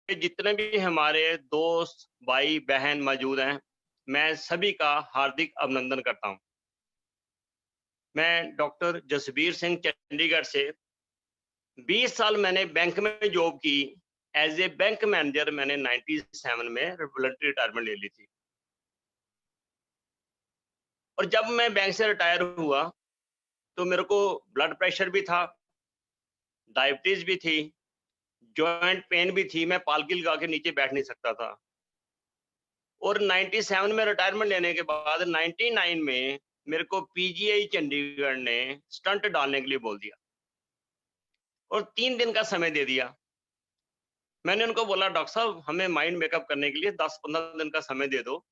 जितने भी हमारे दोस्त, भाई, बहन मौजूद हैं, मैं सभी का हार्दिक अभिनंदन करता हूँ। मैं डॉक्टर जसबीर सिंह चंडीगढ़ से 20 साल मैंने बैंक में जॉब की। एज़ ए बैंक मैनेजर मैंने 97 में वॉलंटरी रिटायरमेंट ले ली थी। और जब मैं बैंक से रिटायर हुआ, तो मेरे को ब्लड प्रेशर भी था, डायबिटीज़ भी थी, जॉइंट पेन भी थी, मैं पालकी लगा के नीचे बैठ नहीं सकता था। और 97 में रिटायरमेंट लेने के बाद 99 में मेरे को पीजीआई चंडीगढ़ ने स्टंट डालने के लिए बोल दिया और 3 दिन का समय दे दिया। मैंने उनको बोला, डॉक्टर साहब हमें माइंड मेकअप करने के लिए 10-15 दिन का समय दे दो।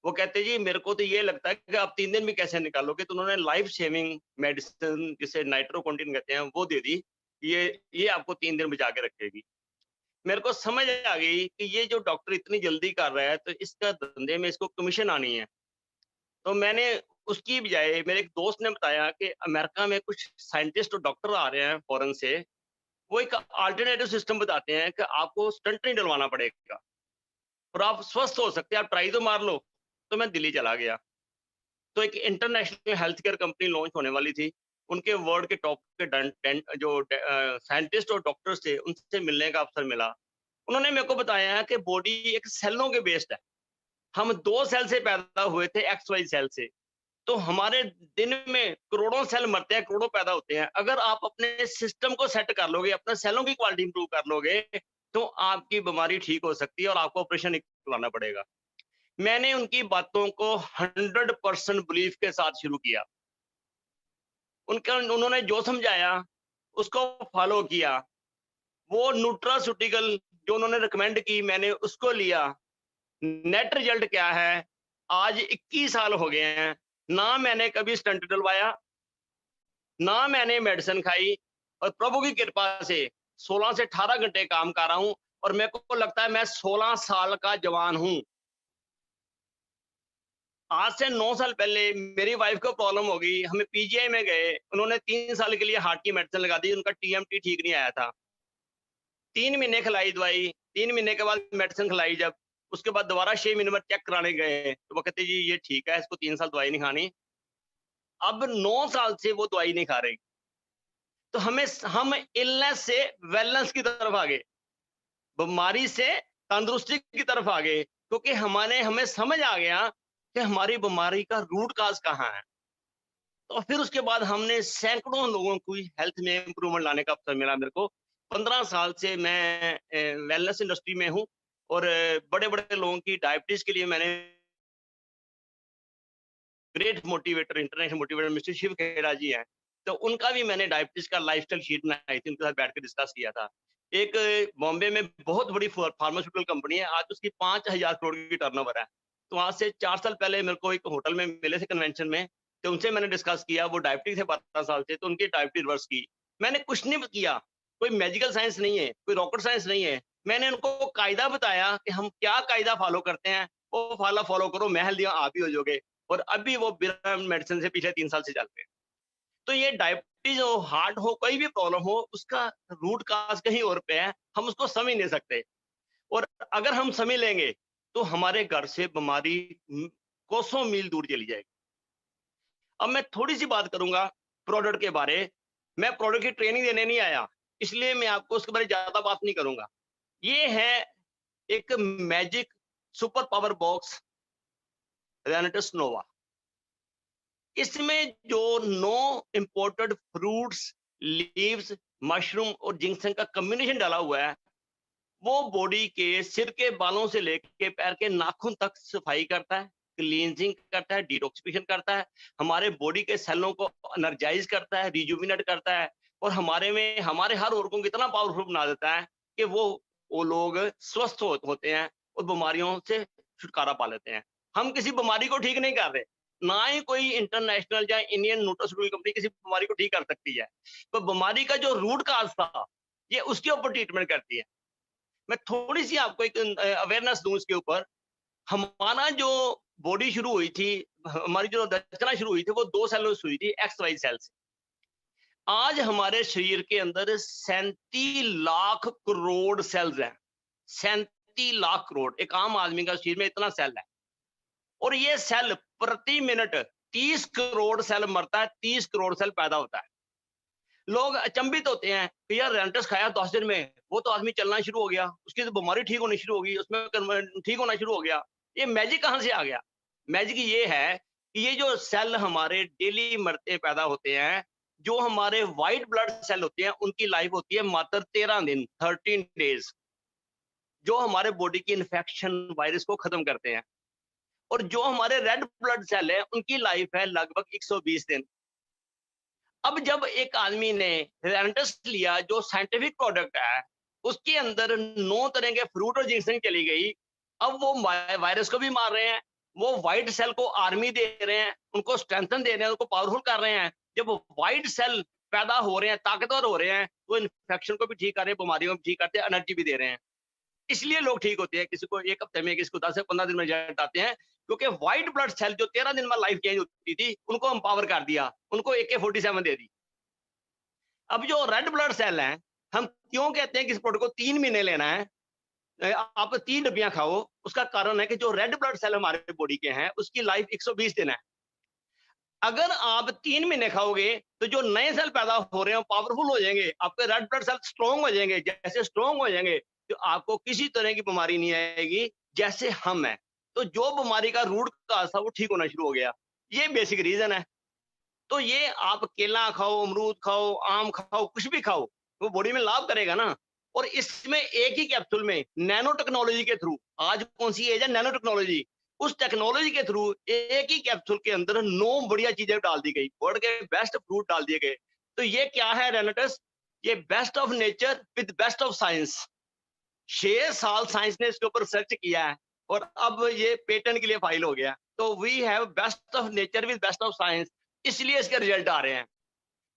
वो कहते जी मेरे को तो ये लगता है कि आप 3 दिन भी कैसे निकालोगे? तो उन्होंने लाइफ सेविंग मेडिसिन जिसे नाइट्रोकॉन्टिन कहते हैं वो दे दी। ये आपको 3 दिन बचा के रखेगी। मेरे को समझ आ गई कि ये जो डॉक्टर इतनी जल्दी कर रहा है तो इसका धंधे में इसको कमीशन आनी है। तो मैंने उसकी बजाय मेरे एक दोस्त ने बताया कि अमेरिका में कुछ साइंटिस्ट और डॉक्टर आ रहे हैं फॉरेन से, वो एक अल्टरनेटिव सिस्टम बताते हैं कि आपको स्टंट नहीं डलवाना पड़ेगा और आप स्वस्थ हो सकते हैं, आप ट्राई तो मार लो। तो मैं दिल्ली चला गया। तो एक international health care company launch होने वाली थी। उनके वर्ल्ड के टॉप के जो साइंटिस्ट और डॉक्टर्स थे, उनसे मिलने का अवसर मिला। उन्होंने मेरे को बताया कि बॉडी एक सेलों के बेस्ड है। हम 2 सेल से पैदा हुए थे, एक्स वाई सेल से। तो हमारे दिन में करोड़ों सेल मरते हैं, करोड़ों पैदा होते हैं। अगर आप अपने सिस्टम को सेट कर लोगे, अपने सेलों की क्वालिटी इंप्रूव कर लोगे, तो आपकी बीमारी ठीक हो सकती है और आपको ऑपरेशन नहीं करवाना पड़ेगा। मैंने उनकी बातों को 100% बिलीफ के साथ शुरू किया। उन्होंने जो समझाया, उसको फॉलो किया। वो न्यूट्रास्यूटिकल जो उन्होंने रिकमेंड की, मैंने उसको लिया। नेट रिजल्ट क्या है? आज 21 साल हो गए हैं, ना मैंने कभी स्टंट डलवाया, ना मैंने मेडिसिन खाई और प्रभु की कृपा से 16 से 18 घंटे काम कर रहा हूँ और मेरे को लगता है मैं 16 साल का जवान हूँ। आज से 9 साल पहले मेरी वाइफ को प्रॉब्लम हो गई, हमें पीजीआई में गए, उन्होंने 3 साल के लिए हार्ट की मेडिसिन लगा दी, उनका टीएमटी ठीक नहीं आया था। 3 महीने खिलाई दवाई, 3 महीने के बाद मेडिसिन खिलाई जब, उसके बाद दोबारा 6 महीने में चेक कराने गए, तो वो कहते जी ये ठीक है, इसको 3 साल दवाई नहीं खानी। अब 9 साल से वो दवाई नहीं खा रही। तो हम इलनेस से वेलनेस की तरफ आ गए, बीमारी से तंदुरुस्ती की तरफ आ गए, क्योंकि हमें समझ आ गया कि हमारी बीमारी का रूट काज़ कहाँ है। तो फिर उसके बाद हमने सैकड़ों लोगों को हेल्थ में इम्प्रूवमेंट लाने का अवसर मिला मेरे को। 15 साल से मैं वेलनेस इंडस्ट्री में हूँ और बड़े-बड़े लोगों की डायबिटीज़ के लिए मैंने great motivator, international motivator mister Shiv Khera ji हैं। तो उनका भी मैंने डायबिटीज़ का लाइफ़स्टाइल शीट बनाई थी, उनके साथ बैठ के डिस्कस किया था। एक बॉम्बे में बहुत बड़ी फार्मास्यूटिकल कंपनी है, आज उसकी 5,000 करोड़ की टर्नओवर है। तो आज से 4 साल पहले मेरे को एक होटल में मिले थे कन्वेंशन में, तो उनसे मैंने डिस्कस किया, वो डायबिटिक थे 12 साल से, तो उनकी डायबिटीज़ रिवर्स की। मैंने कुछ नहीं किया, कोई मैजिकल साइंस नहीं है, कोई रॉकेट साइंस नहीं है। मैंने उनको कायदा बताया कि हम क्या कायदा फॉलो करते हैं, वो फॉलो करो, मैं हेल्दी हूँ, आप भी हो जाओगे। और अभी वो बिना मेडिसिन से पिछले 3 साल से चल रहे हैं। तो ये डायबिटीज हो, हार्ट हो, कोई भी प्रॉब्लम हो, उसका रूट काज़ कहीं और पे है, हम उसको समझ नहीं सकते। और अगर हम समझ लेंगे, तो हमारे घर से बीमारी कोसों मील दूर चली जाएगी। अब मैं थोड़ी-सी बात करूँगा प्रोडक्ट के बारे। मैं प्रोडक्ट की ट्रेनिंग देने नहीं आया, इसलिए मैं आपको उसके बारे में ज़्यादा बात नहीं करूँगा। ये है एक magic super power box Renatus Nova. इसमें जो 9 इंपोर्टेड फ्रूट्स, लीव्स, मशरूम और जिंक्सन का कॉम्बिनेशन डाला हुआ है, वो बॉडी के सिर के बालों से लेके पैर के नाखून तक सफाई करता है, क्लींजिंग करता है, डिटॉक्सिफिकेशन करता है, हमारे बॉडी के सेलों को एनर्जाइज करता है, रिजुविनेट करता है और हमारे हर ऑर्गन को इतना पावरफुल बना देता है कि वो लोग स्वस्थ होते हैं और बीमारियों से छुटकारा पा लेते हैं। हम किसी बीमारी को ठीक नहीं कर रहे, ना ही कोई इंटरनेशनल या इंडियन न्यूट्रास्यूटिकल कंपनी किसी बीमारी को ठीक कर सकती है। तो बीमारी का जो रूट काज था, ये उसके ऊपर ट्रीटमेंट करती है। मैं थोड़ी-सी आपको एक अवेयरनेस दूँ इसके ऊपर। हमारा जो बॉडी शुरू हुई थी, हमारी जो रचना शुरू हुई थी, वो 2 सेलों से हुई थी, एक्स वाई सेल से। आज हमारे शरीर के अंदर 37 लाख करोड़ सेल्स हैं। 37 लाख करोड़, एक आम आदमी का शरीर में इतना सेल है। और ये सेल प्रति मिनट 30 करोड़ सेल मरता है, 30 करोड़ सेल पैदा होता है। लोग अचंभित होते हैं कि यार रेंटस खाया 10 दिन में, वो तो आदमी चलना शुरू हो गया, उसकी तो बीमारी ठीक होनी शुरू हो गई, उसमें ठीक होना शुरू हो गया। ये मैजिक कहाँ से आ गया? मैजिक ये है कि ये जो सेल हमारे डेली मरते पैदा होते हैं, जो हमारे व्हाइट ब्लड सेल होते हैं, उनकी लाइफ होती है मात्र 13 दिन, 13 डेज, जो हमारे बॉडी की इन्फेक्शन वायरस को खत्म करते हैं। और जो हमारे रेड ब्लड सेल है, उनकी लाइफ है लगभग 120 दिन। अब जब एक आदमी ने रेंटस लिया, जो साइंटिफिक प्रोडक्ट है, उसके अंदर 9 तरह के फ्रूट और जिंक्शन चली गई। अब वो वायरस को भी मार रहे हैं, वो व्हाइट सेल को आर्मी दे रहे हैं, उनको स्ट्रेंथन दे रहे हैं, उनको पावरफुल कर रहे हैं। जब व्हाइट सेल पैदा हो रहे हैं, ताकतवर हो रहे हैं, तो इन्फेक्शन को भी ठीक कर रहे हैं, बीमारियों को भी ठीक करते हैं, एनर्जी भी दे रहे हैं। इसलिए लोग ठीक होते हैं, किसी को 1 हफ्ते में, किसी को 10 से 15 दिन में रिजल्ट आते हैं, क्योंकि व्हाइट ब्लड सेल जो 13 दिन में लाइफ चेंज होती थी, उनको एम्पावर कर दिया, उनको AK-47 दे दी। अब जो रेड ब्लड सेल हैं, हम क्यों कहते हैं कि इस प्रोडक्ट को 3 महीने लेना है? आप 3 डब्बियाँ खाओ, उसका कारण है कि जो रेड ब्लड सेल हमारे बॉडी के हैं, उसकी लाइफ 120 दिन है। अगर आप 3 महीने खाओगे, तो जो नए सेल पैदा हो रहे हैं, पावरफुल हो जाएंगे, आपके रेड ब्लड सेल स्ट्रॉन्ग हो जाएंगे। जैसे स्ट्रॉन्ग हो जाएंगे, तो आपको किसी तरह की बीमारी नहीं आएगी, जैसे हम हैं। तो जो बीमारी का रूट काज़ था, वो ठीक होना शुरू हो गया। ये बेसिक रीज़न है। तो ये आप केला खाओ, अमरूद खाओ, आम खाओ, कुछ भी खाओ, वो बॉडी में लाभ करेगा ना। और इसमें एक ही कैप्सूल में नैनो टेक्नोलॉजी के थ्रू, आज कौन सी एज है, नैनो टेक्नोलॉजी, उस टेक्नोलॉजी के थ्रू एक ही कैप्सूल के अंदर 9 बढ़िया चीजें डाल दी गई, वर्ल्ड के बेस्ट फ्रूट डाल दिए गए। तो ये क्या है रेनेटस? ये best of nature with best of science. 6 साल साइंस ने इसके ऊपर रिसर्च किया है, और अब ये पेटेंट के लिए फाइल हो गया। तो we have best of nature with best of science, इसलिए इसके रिजल्ट आ रहे हैं।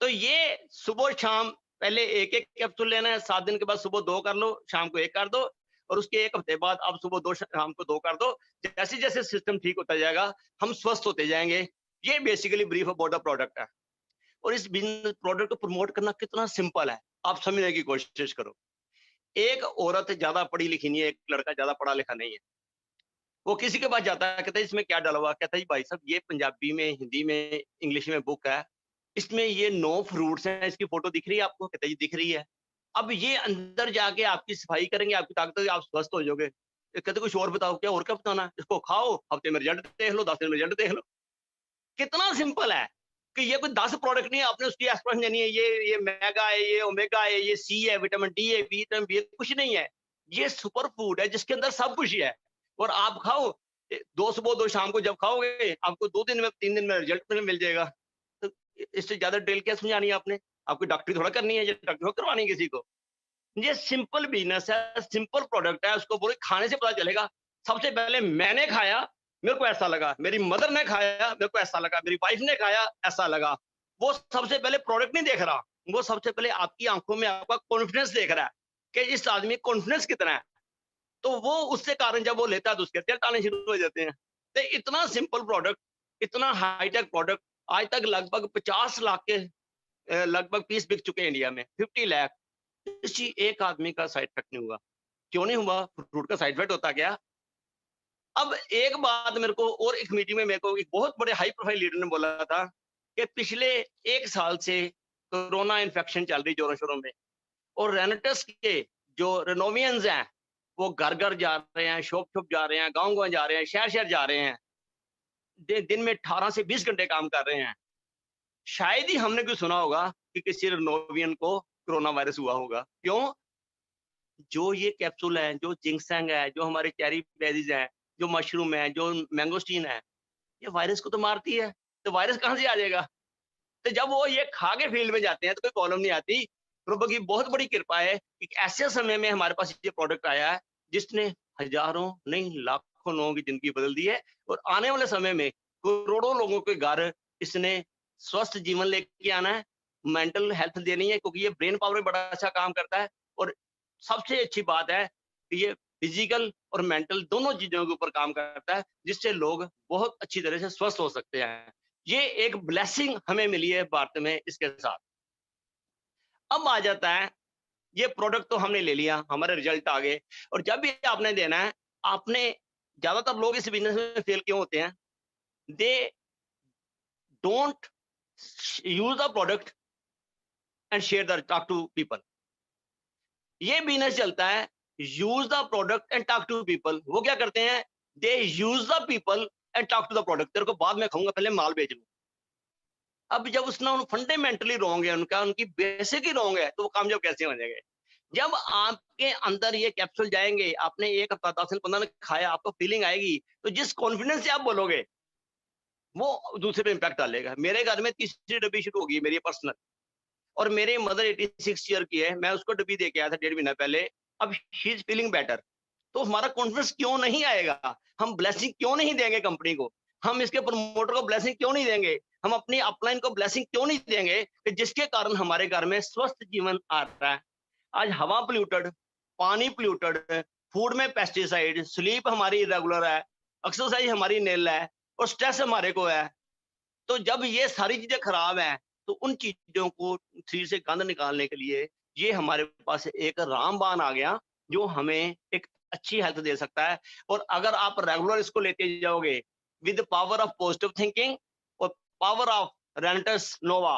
तो ये सुबह शाम पहले एक-एक कैप्सूल लेना है, 7 दिन के बाद सुबह 2 कर लो, शाम को 1 कर दो, और उसके 1 हफ्ते बाद आप सुबह 2, शाम को 2 कर दो। जैसे-जैसे सिस्टम ठीक होता जाएगा, हम स्वस्थ होते जाएँगे। ये basically brief about the product है। और इस बिज़नेस प्रोडक्ट को प्रमोट करना कितना सिंपल है, आप समझने की कोशिश करो। एक औरत ज़्यादा पढ़ी-लिखी नहीं है, एक लड़का ज़्यादा पढ़ा-लिखा नहीं है। वो किसी के पास जाता है, कहता है इसमें क्या डाला हुआ है? कहता है जी भाई साहब, ये पंजाबी में, हिंदी में, इंग्लिश में बुक है। इसमें ये 9 फ्रूट्स हैं, इसकी फोटो दिख रही है आपको? कहता है जी दिख रही है। अब ये अंदर जाके आपकी सफाई करेंगे, आपकी ताकत होगी, आप स्वस्थ हो जाओगे। ये कहते कुछ और बताओ, क्या और क्या बताना है? इसको खाओ, हफ्ते में रिजल्ट देख लो, 10 दिन में रिजल्ट देख लो। कितना सिंपल है कि ये कोई 10 प्रोडक्ट नहीं है, आपने उसकी एक्सप्लेनेशन देनी है, ये मेगा है, ये ओमेगा है, ये सी है, विटामिन डी है, विटामिन बी है, कुछ नहीं है। ये सुपर फूड है जिसके अंदर सब कुछ ही है। और आप खाओ, 2 सुबह 2 शाम को जब खाओगे, आपको 2 दिन में, 3 दिन में रिजल्ट मिल जाएगा। तो इससे ज्यादा डिटेल क्या समझानी है आपने? आपको डॉक्टरी थोड़ा करनी है, ये डॉक्टरी थोड़ा करवानी है किसी को। ये सिंपल बिजनेस है, सिंपल प्रोडक्ट है, उसको बोले खाने से पता चलेगा। सबसे पहले मैंने खाया, मेरे को ऐसा लगा, मेरी मदर ने खाया, मेरे को ऐसा लगा, मेरी वाइफ ने खाया, ऐसा लगा। वो सबसे पहले प्रोडक्ट नहीं देख रहा, वो सबसे पहले आपकी आंखों में आपका कॉन्फिडेंस देख रहा है कि इस आदमी कॉन्फिडेंस कितना है। तो वो उससे कारण जब वो लेता है, तो उसके रिजल्ट आने शुरू हो जाते हैं। तो इतना सिंपल प्रोडक्ट, इतना हाईटेक प्रोडक्ट, आज तक लगभग 50 लाख के लगभग पीस बिक चुके हैं इंडिया में, 50 लाख। किसी एक आदमी का साइड इफेक्ट नहीं हुआ। क्यों नहीं हुआ? फ्रूट का साइड इफेक्ट होता क्या? अब एक बात मेरे को, और एक मीटिंग में मेरे को एक बहुत बड़े हाई प्रोफाइल लीडर ने बोला था कि पिछले 1 साल से कोरोना इन्फेक्शन चल रही जोरों शोरों में, और रेनेटस के जो रेनोवियंस हैं, वो घर-घर जा रहे हैं, शॉप-शॉप जा रहे हैं, गाँव-गाँव जा रहे हैं, शहर-शहर जा रहे हैं। दिन में 18 से 20 घंटे काम कर रहे हैं। शायद ही हमने कोई सुना होगा कि किसी रेनोवियन को कोरोना वायरस हुआ होगा। क्यों? जो ये कैप्सूल है, जो जिंक्सैंग है, जो हमारे चेरी बेरीज़ हैं, जो मशरूम है, जो मैंगोस्टीन है, ये वायरस को तो मारती है। तो वायरस कहाँ से आ जाएगा? तो जब वो ये खा के फील्ड में जाते हैं, तो कोई प्रॉब्लम नहीं आती। प्रभु की बहुत बड़ी कृपा है कि ऐसे समय में हमारे पास ये प्रोडक्ट आया है, जिसने हजारों नहीं लाखों लोगों की जिंदगी बदल दी है। और आने वाले समय में करोड़ों लोगों के घर इसने स्वस्थ जीवन लेके आना है, मेंटल हेल्थ देनी है, क्योंकि ये ब्रेन पावर में बड़ा अच्छा काम करता है। और सबसे अच्छी बात है कि ये फिजिकल और मेंटल दोनों चीजों के ऊपर काम करता है, जिससे लोग बहुत अच्छी तरह से स्वस्थ हो सकते हैं। ये एक ब्लेसिंग हमें मिली है भारत में इसके साथ। अब आ जाता है ये प्रोडक्ट तो हमने ले लिया, हमारे रिजल्ट आ गए। और जब भी आपने देना है, आपने, ज्यादातर लोग इस बिजनेस में फेल क्यों होते हैं? They don't use the product and share the talk to people. ये बिजनेस चलता है, use the product and talk to people. वो क्या करते हैं? They use the people and talk to the product. तेरे को बाद में खाऊंगा, पहले माल बेच लूं। अब जब उसने फंडामेंटली रॉन्ग है, उनका उनकी बेसिक ही रॉन्ग है, तो वो कामयाब कैसे हो जाएंगे? जब आपके अंदर ये कैप्सूल जाएंगे, आपने 1 हफ्ता 10 दिन 15 दिन खाया, आपको फीलिंग आएगी, तो जिस कॉन्फिडेंस से आप बोलोगे, वो दूसरे पे इम्पैक्ट डालेगा। मेरे घर में तीसरी डब्बी शुरू होगी मेरी पर्सनल, और मेरी मदर 86 ईयर की है, मैं उसको डब्बी दे के आया था 1.5 महीना पहले। अब शी इज फीलिंग बेटर। तो हमारा कॉन्फिडेंस क्यों नहीं आएगा? हम ब्लेसिंग क्यों नहीं देंगे कंपनी को? हम इसके प्रमोटर को ब्लेसिंग क्यों नहीं देंगे? हम अपनी अपलाइन को ब्लेसिंग क्यों नहीं देंगे कि जिसके कारण हमारे घर में स्वस्थ जीवन आ रहा है? आज हवा पोल्यूटेड, पानी पोल्यूटेड, फूड में पेस्टिसाइड, स्लीप हमारी इरेगुलर है, एक्सरसाइज हमारी निल है, और स्ट्रेस हमारे को है। तो जब ये सारी चीजें खराब हैं, तो उन चीजों को शरीर से गंद निकालने के लिए ये हमारे पास एक रामबाण आ गया, जो हमें एक अच्छी हेल्थ दे सकता है। और अगर आप रेगुलर इसको लेते जाओगे with power of positive thinking और पावर ऑफ रेंटस नोवा,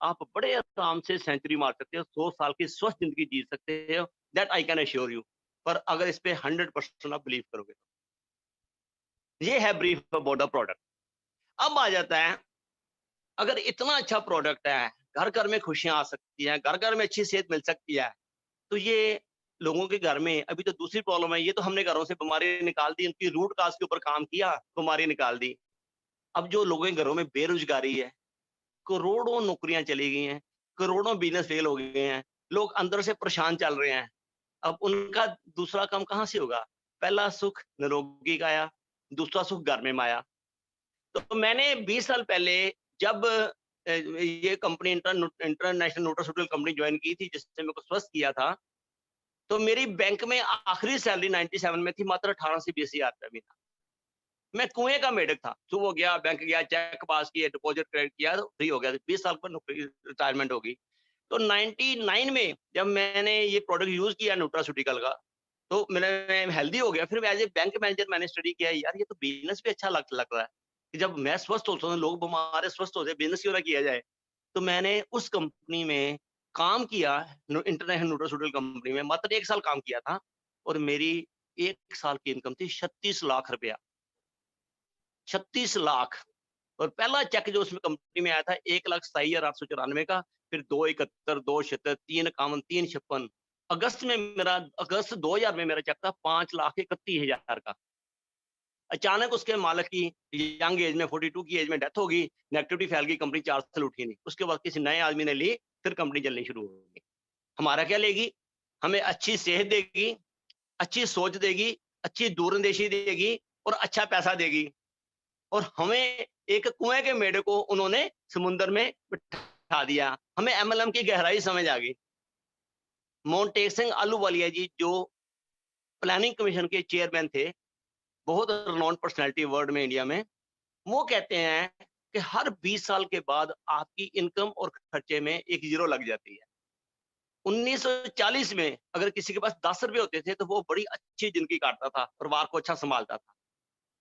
आप बड़े आराम से सेंचुरी मार सकते हो, 100 साल की स्वस्थ जिंदगी जी सकते हो। That I can assure you. पर अगर इस पे 100% आप बिलीव करोगे तो। ये है ब्रीफ अबाउट द प्रोडक्ट। अब आ जाता है, अगर इतना अच्छा प्रोडक्ट है, घर घर में खुशियां आ सकती हैं, घर घर में अच्छी सेहत मिल सकती है, तो ये लोगों के घर में अभी तो दूसरी प्रॉब्लम है। ये तो हमने घरों से बीमारी निकाल दी, उनकी रूट काज के ऊपर काम किया, बीमारी निकाल दी। अब जो लोगों के घरों में बेरोजगारी है, करोड़ों नौकरियां चली गई हैं, करोड़ों बिजनेस फेल हो गए हैं, लोग अंदर से परेशान चल रहे हैं। अब उनका दूसरा काम कहाँ से होगा? पहला सुख निरोगी काया, दूसरा सुख घर में माया। तो मैंने 20 साल पहले जब ये company international nutraceutical company join की थी, जिससे मेरे को स्वस्थ किया था, तो मेरी बैंक में आखिरी सैलरी 97 में थी, मात्र 18 से 20 हजार रुपया महीना। मैं कुएं का मेढक था। सुबह गया, बैंक गया, चेक पास किया, डिपॉजिट क्रेडिट किया, तो फ्री हो गया। 20 साल पर नौकरी, रिटायरमेंट होगी। तो 99 में जब मैंने ये प्रोडक्ट यूज किया न्यूट्रास्यूटिकल का, तो मैं हेल्दी हो गया। फिर एज ए बैंक मैनेजर मैंने स्टडी किया, यार ये तो बिजनेस भी अच्छा लग रहा है कि जब मैं स्वस्थ होता हूँ, लोग बीमार है, स्वस्थ होते हैं, बिजनेस क्यों ना किया जाए। तो मैंने उस कंपनी में काम किया, इंटरनेशनल न्यूट्रास्यूटिकल कंपनी में मात्र 1 साल काम किया था, और मेरी 1 साल की इनकम थी 36 लाख रुपया। 36 लाख। और पहला चेक जो उसमें कंपनी में आया था 1,27,894 का, फिर 271, 276, 351, 356। अगस्त 2000 में मेरा चेक था 5,31,000 का। अचानक उसके मालिक की यंग एज में, 42 की एज में डेथ होगी, नेगेटिविटी फैल गई, कंपनी 4 साल उठी नहीं। उसके बाद किसी नए आदमी ने ली, फिर कंपनी चलनी शुरू होगी। हमारा क्या लेगी? हमें अच्छी सेहत देगी, अच्छी सोच देगी, अच्छी दूरंदेशी देगी, और अच्छा पैसा देगी। और हमें एक कुएं के मेढक को उन्होंने समुद्र में बिठा दिया। हमें एमएलएम की गहराई समझ आ गई। मोन्टेक सिंह आलूवालिया जी, जो प्लानिंग कमीशन के चेयरमैन थे, बहुत रिनोन्ड पर्सनैलिटी वर्ल्ड में, इंडिया में, वो कहते हैं कि हर 20 साल के बाद आपकी इनकम और खर्चे में एक जीरो लग जाती है। 1940 में अगर किसी के पास 10 रुपए होते थे, तो वो बड़ी अच्छी जिंदगी काटता था, परिवार को अच्छा संभालता था।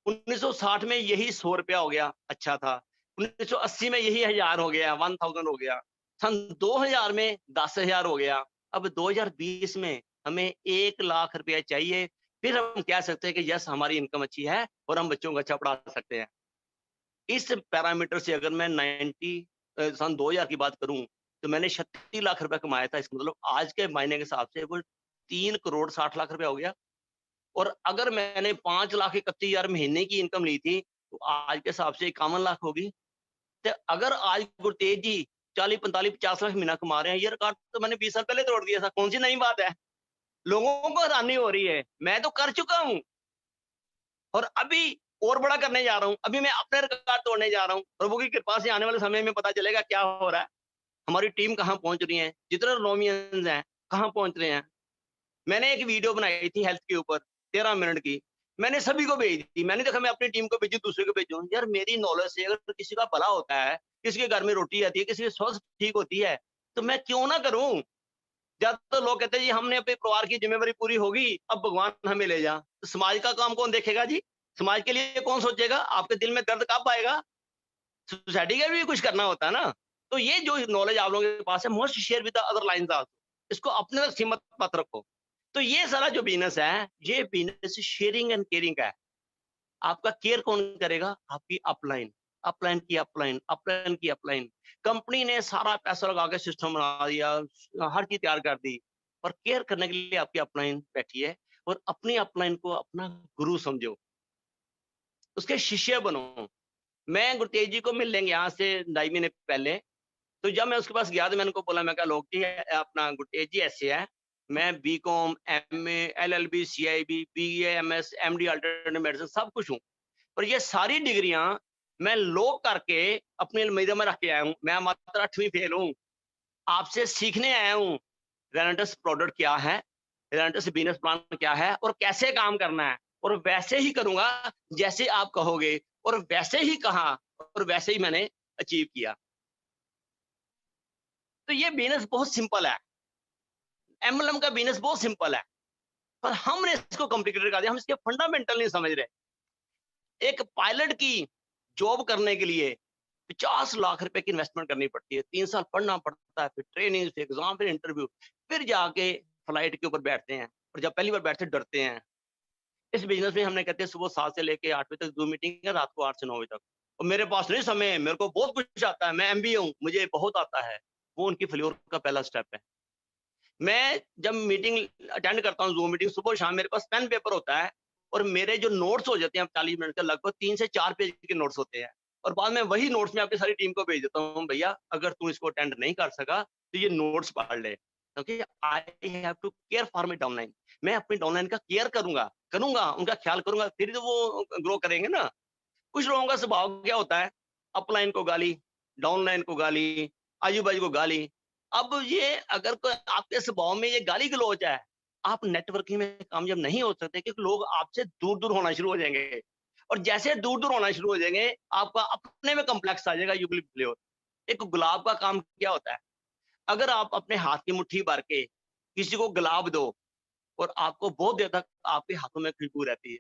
1960 में यही 100 रुपया हो गया, अच्छा था। 1980 में यही 1000 हो गया, 1000 हो गया। सन 2000 में 10,000 हो गया। अब 2020 में हमें 1 लाख रुपया चाहिए, फिर हम कह सकते हैं कि यस, हमारी इनकम अच्छी है और हम बच्चों को अच्छा पढ़ा सकते हैं। इस पैरामीटर से अगर मैं सन 2000 की बात करूं, तो मैंने 36 लाख रुपया कमाया था। इसका मतलब आज के महीने के हिसाब से वो 3 करोड़ 60 लाख रुपया हो गया। और अगर मैंने 5,31,000 महीने की इनकम ली थी, तो आज के हिसाब से 51 लाख होगी। तो अगर आज गुरतेज जी 40, 45, 50 लाख महीना कमा रहे हैं, ये रिकॉर्ड तो मैंने 20 साल पहले तोड़ दिया था। कौन सी नई बात है? लोगों को हैरानी हो रही है, मैं तो कर चुका हूँ, और अभी और बड़ा करने जा रहा हूँ। अभी मैं अपने रिकॉर्ड तोड़ने जा रहा हूँ। प्रभु की कृपा से आने वाले समय में पता चलेगा क्या हो रहा है, हमारी टीम कहाँ पहुंच रही है, जितने रोमियंस हैं कहाँ पहुंच रहे हैं। मैंने एक वीडियो बनाई थी हेल्थ के ऊपर, 13 मिनट की। मैंने सभी को भेज दी। मैंने देखा मैं अपनी टीम को भेजूं, दूसरे को भेजूं। यार मेरी नॉलेज से अगर किसी का भला होता है, किसी के घर में रोटी आती है, किसी की स्वास्थ्य ठीक होती है, तो मैं क्यों ना करूं? ज्यादातर लोग कहते हैं जी हमने अपने परिवार की जिम्मेवारी पूरी होगी, अब भगवान हमें ले जा। तो समाज का काम कौन देखेगा जी? समाज के लिए कौन सोचेगा? आपके दिल में दर्द कब आएगा? सोसाइटी के लिए भी कुछ करना होता है ना। तो ये जो नॉलेज आप लोगों के पास है, must share with the other lines also. इसको अपने तक सीमित मत रखो। तो ये सारा जो बिज़नेस है, ये बिज़नेस शेयरिंग एंड केयरिंग का है। आपका केयर कौन करेगा? आपकी अपलाइन, अपलाइन की अपलाइन, अपलाइन की अपलाइन। कंपनी ने सारा पैसा लगा के सिस्टम बना दिया, हर चीज़ तैयार कर दी, पर केयर करने के लिए आपकी अपलाइन बैठी है और अपनी अपलाइन को अपना गुरु समझो, उसके शिष्य बनो। मैं गुरतेज जी को मिल लेंगे यहाँ से 2.5 महीने पहले, तो जब मैं उसके पास गया तो मैंने उनको बोला, मैं कहा लोग जी अपना गुरतेज जी ऐसे है, मैं BCom, MA, LLB, CIB, BA, MS, MD alternative medicine सब कुछ हूँ। पर ये सारी डिग्रियां मैं लोग करके अपनी अलमीरा में रख के आया हूँ। मैं मात्र 8वीं फेल हूँ। आपसे सीखने आया हूँ। रेनेटस प्रोडक्ट क्या है? रेनेटस बिजनेस प्लान क्या है और कैसे काम करना है? और वैसे ही करूंगा जैसे आप कहोगे और वैसे ही कहा और वैसे ही मैंने अचीव किया। तो ये बिजनेस बहुत सिंपल है। एमएलएम का बिजनेस बहुत सिंपल है। पर हमने इसको कॉम्प्लिकेटेड कर दिया। हम इसके फंडामेंटल नहीं समझ रहे। एक पायलट की जॉब करने के लिए 50 लाख रुपए की इन्वेस्टमेंट करनी पड़ती है। 3 साल पढ़ना पड़ता है, फिर ट्रेनिंग, फिर एग्जाम, फिर इंटरव्यू, फिर जाके फ्लाइट के ऊपर बैठते हैं और जब पहली बार बैठते डरते हैं। इस बिजनेस में हमने कहते हैं सुबह 7 से लेके 8 बजे तक 2 मीटिंग है, रात को 8 से 9 बजे तक। और मेरे पास नहीं समय है, मेरे को बहुत कुछ आता है, मैं एमबीए हूँ, मुझे बहुत आता है। वो उनकी फेल्योर का पहला स्टेप है। मैं जब मीटिंग अटेंड करता हूँ, ज़ूम मीटिंग सुबह शाम, मेरे पास पेन पेपर होता है और मेरे जो नोट्स हो जाते हैं 40 मिनट के, लगभग 3 से 4 पेज के नोट्स होते हैं और बाद में वही नोट्स मैं अपनी सारी टीम को भेज देता हूँ, भैया अगर तू इसको अटेंड नहीं कर सका तो ये नोट्स पढ़ ले, क्योंकि I have to care for my downline. मैं अपनी डाउनलाइन का केयर करूंगा करूंगा उनका ख्याल करूंगा, फिर तो वो ग्रो करेंगे ना। कुछ लोगों का स्वभाव क्या होता है, अपलाइन को गाली, डाउनलाइन को गाली, आजू-बाजू को गाली। अब ये अगर कोई आपके स्वभाव में ये गाली-गलौज है, आप नेटवर्किंग में कामयाब नहीं हो सकते, क्योंकि लोग आपसे दूर-दूर होना शुरू हो जाएँगे। और जैसे दूर-दूर होना शुरू हो जाएँगे, आपका अपने में कॉम्प्लेक्स आ जाएगा, यू विल फेल्योर। एक गुलाब का काम क्या होता है? अगर आप अपने हाथ की मुट्ठी भर के किसी को गुलाब दो और आपको बहुत देर तक आपके हाथों में खुशबू रहती है।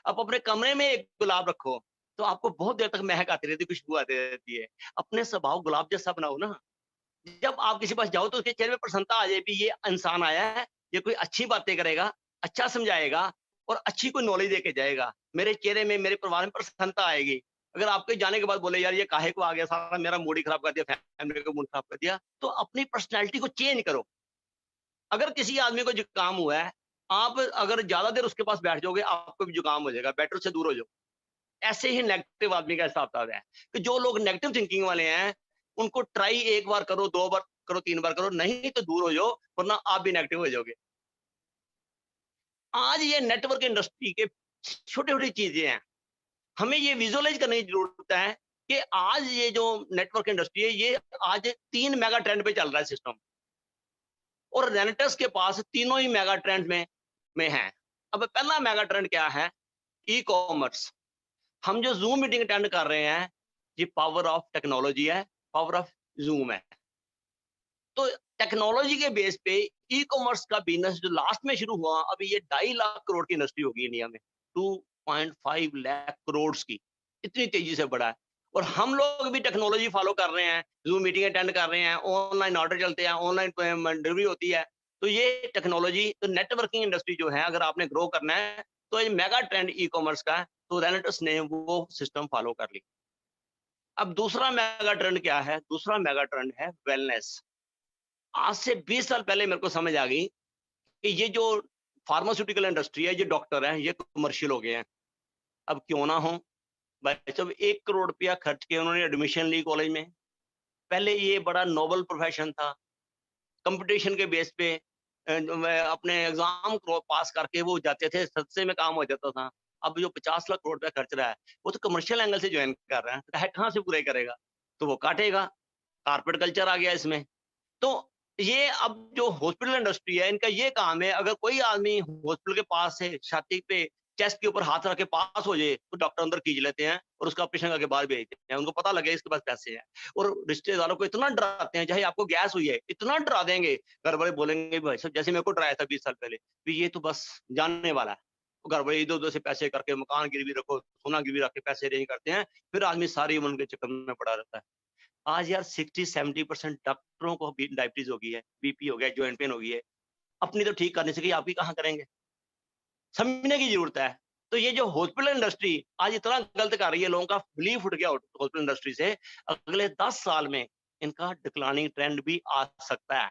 आप अपने कमरे में एक गुलाब रखो, तो आपको बहुत देर तक महक आती रहती है, खुशबू आती रहती है। अपने स्वभाव गुलाब जैसा बनाओ ना। जब आप किसी के पास जाओ तो उसके चेहरे पे प्रसन्नता आ जाए कि ये इंसान आया है, ये कोई अच्छी बातें करेगा, अच्छा समझाएगा और अच्छी कोई नॉलेज देके जाएगा। मेरे चेहरे में, मेरे परिवार में प्रसन्नता आएगी। अगर आपके जाने के बाद बोले यार ये काहे को आ गया, सारा मेरा मूड ही खराब कर दिया, फैमिली का मूड खराब कर दिया, तो अपनी पर्सनैलिटी को चेंज करो। अगर किसी आदमी को जुकाम हुआ है, आप अगर ज़्यादा देर उसके पास बैठ जाओगे, आपको भी जुकाम हो जाएगा, बेटर उससे दूर हो जाओ। ऐसे ही नेगेटिव आदमी का हिसाब-किताब है, कि जो लोग नेगेटिव थिंकिंग वाले हैं, उनको ट्राई 1 बार करो, 2 बार करो, 3 बार करो, नहीं तो दूर हो जाओ, वरना आप भी नेगेटिव हो जाओगे। आज ये नेटवर्क इंडस्ट्री के छोटी-छोटी चीज़ें हैं, हमें ये विजुअलाइज़ करने की ज़रूरत है कि आज ये जो नेटवर्क इंडस्ट्री है, ये आज 3 मेगा ट्रेंड पे चल रहा है सिस्टम, और रेनेटस के पास तीनों ही मेगा ट्रेंड में हैं। अब पहला मेगा ट्रेंड क्या है? ई-कॉमर्स। हम जो ज़ूम मीटिंग अटेंड कर रहे हैं, ये पावर ऑफ टेक्नोलॉजी है, पावर ऑफ ज़ूम है। तो टेक्नोलॉजी के बेस पे ई-कॉमर्स का बिज़नेस जो लास्ट में शुरू हुआ, अभी ये 2.5 लाख करोड़ की इंडस्ट्री होगी इंडिया में, 2.5 लाख करोड़ की, इतनी तेज़ी से बढ़ा है। और हम लोग भी टेक्नोलॉजी फॉलो कर रहे हैं, ज़ूम मीटिंग अटेंड कर रहे हैं, ऑनलाइन ऑर्डर चलते हैं, ऑनलाइन डिलीवरी होती है। तो ये टेक्नोलॉजी, तो नेटवर्किंग इंडस्ट्री जो है, अगर आपने ग्रो करना है, तो ये मेगा ट्रेंड ई-कॉमर्स का है, तो रेनेटस ने वो सिस्टम फॉलो कर ली। अब दूसरा मेगा ट्रेंड क्या है? दूसरा मेगा ट्रेंड है वेलनेस। आज से 20 साल पहले मेरे को समझ आ गई कि ये जो फार्मास्यूटिकल इंडस्ट्री है, ये डॉक्टर हैं, ये कमर्शियल हो गए हैं। अब क्यों ना हो? भाई साहब 1 करोड़ रुपया खर्च के उन्होंने एडमिशन ली कॉलेज में। पहले ये बड़ा नोबल प्रोफेशन था। कंपटीशन के बेस पे मैं अपने एग्ज़ाम को पास करके वो जाते थे, सस्ते में काम हो जाता था। अब जो 50 लाख करोड़ रुपया खर्च रहा है, वो तो कमर्शियल एंगल से जॉइन कर रहा है, कहाँ से पूरे करेगा? तो वो काटेगा। कॉर्पोरेट कल्चर आ गया इसमें। तो ये अब जो हॉस्पिटल इंडस्ट्री है, इनका ये काम है, अगर कोई आदमी हॉस्पिटल के पास से छाती पे चेस्ट के ऊपर हाथ रख के पास हो जाए तो डॉक्टर अंदर खींच लेते हैं और उसका ऑपरेशन करके बाहर भेजते हैं, उनको पता लगे इसके पास पैसे हैं। और रिश्तेदारों को इतना डराते हैं, चाहे आपको गैस हुई है इतना डरा देंगे, घर वाले बोलेंगे भाई साहब जैसे मेरे को डराया था 20 साल पहले भी ये तो बस जानने वाला है। तो घर वाले इधर उधर से पैसे करके मकान गिरवी रखो, सोना गिरवी रख के पैसे अरेंज करते हैं, फिर आदमी सारी उम्र उनके चक्कर में पड़ा रहता है। आज यार 60-70% डॉक्टरों को भी डायबिटीज हो गई है, बीपी हो गया, जॉइंट पेन हो गई है, अपनी तो ठीक करने से आपकी कहाँ करेंगे? समझने की जरूरत है। तो ये जो हॉस्पिटल इंडस्ट्री आज इतना गलत कर रही है, लोगों का बिलीफ उठ गया हॉस्पिटल इंडस्ट्री से, अगले 10 साल में इनका डिक्लाइनिंग ट्रेंड भी आ सकता है।